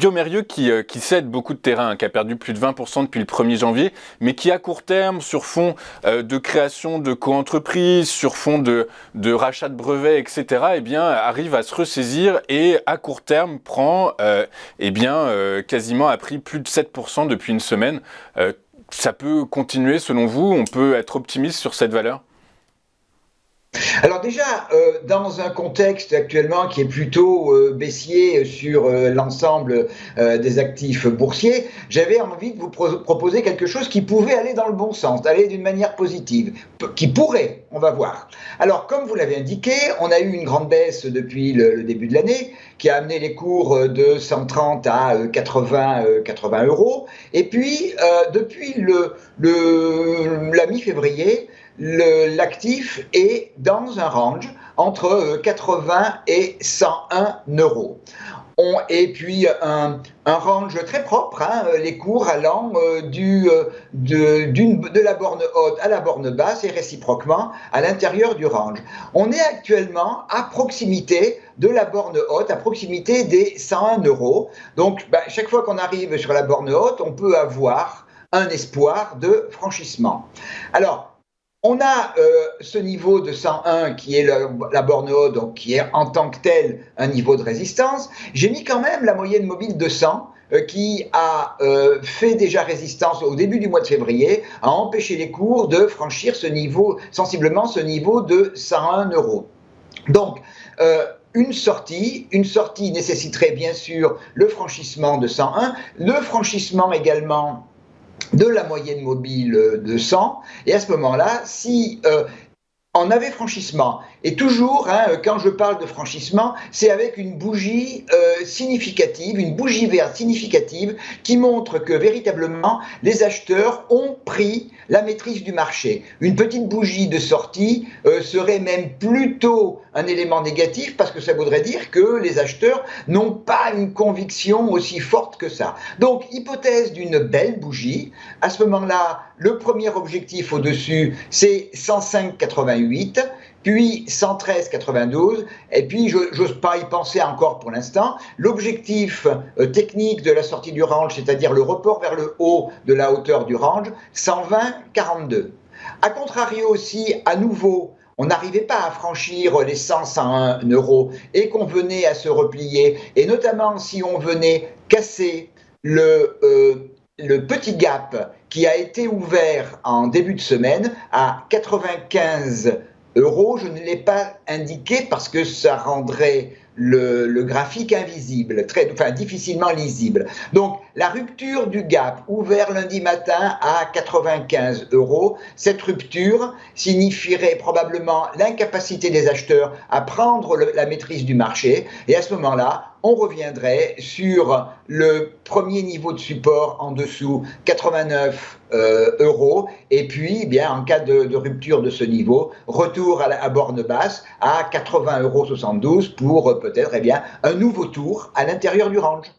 Guillaume Herrieux qui cède beaucoup de terrain, qui a perdu plus de 20% depuis le 1er janvier, mais qui à court terme, sur fond de création de co-entreprises, sur fond de rachat de brevets, etc., eh bien, arrive à se ressaisir et à court terme prend quasiment a pris plus de 7% depuis une semaine. Ça peut continuer selon vous? On peut être optimiste sur cette valeur? Alors déjà, dans un contexte actuellement qui est plutôt baissier sur l'ensemble des actifs boursiers, j'avais envie de vous proposer quelque chose qui pouvait aller dans le bon sens, aller d'une manière positive, qui pourrait, on va voir. Alors, comme vous l'avez indiqué, on a eu une grande baisse depuis le début de l'année, qui a amené les cours de 130 à 80 euros. Et puis, depuis la mi-février, l'actif est dans un range entre 80 et 101 euros. Et puis un range très propre, hein, les cours allant de la borne haute à la borne basse et réciproquement à l'intérieur du range. On est actuellement à proximité de la borne haute, à proximité des 101 euros. Donc chaque fois qu'on arrive sur la borne haute, on peut avoir un espoir de franchissement. Alors, on a ce niveau de 101 qui est la borne haute, donc qui est en tant que tel un niveau de résistance. J'ai mis quand même la moyenne mobile de 100 qui a fait déjà résistance au début du mois de février, a empêché les cours de franchir ce niveau, sensiblement ce niveau de 101 euros. Donc, une sortie nécessiterait bien sûr le franchissement de 101, le franchissement également de la moyenne mobile de 100, et à ce moment-là, si on avait franchissement, et toujours, hein, quand je parle de franchissement, c'est avec une bougie significative, une bougie verte significative qui montre que véritablement les acheteurs ont pris la maîtrise du marché. Une petite bougie de sortie serait même plutôt un élément négatif parce que ça voudrait dire que les acheteurs n'ont pas une conviction aussi forte que ça. Donc, hypothèse d'une belle bougie, à ce moment-là, le premier objectif au-dessus, c'est 105,88, puis 113,92, et puis je n'ose pas y penser encore pour l'instant. L'objectif technique de la sortie du range, c'est-à-dire le report vers le haut de la hauteur du range, 120,42. A contrario aussi, à nouveau, on n'arrivait pas à franchir les 101 euros et qu'on venait à se replier, et notamment si on venait casser le petit gap qui a été ouvert en début de semaine à 95 euros, je ne l'ai pas indiqué parce que ça rendrait le graphique invisible, difficilement lisible. Donc, la rupture du gap ouvert lundi matin à 95 euros, cette rupture signifierait probablement l'incapacité des acheteurs à prendre la maîtrise du marché, et à ce moment-là, on reviendrait sur le premier niveau de support en dessous, 89 euros, et puis, en cas de rupture de ce niveau, retour à borne basse à 80,72 € pour peut-être un nouveau tour à l'intérieur du range.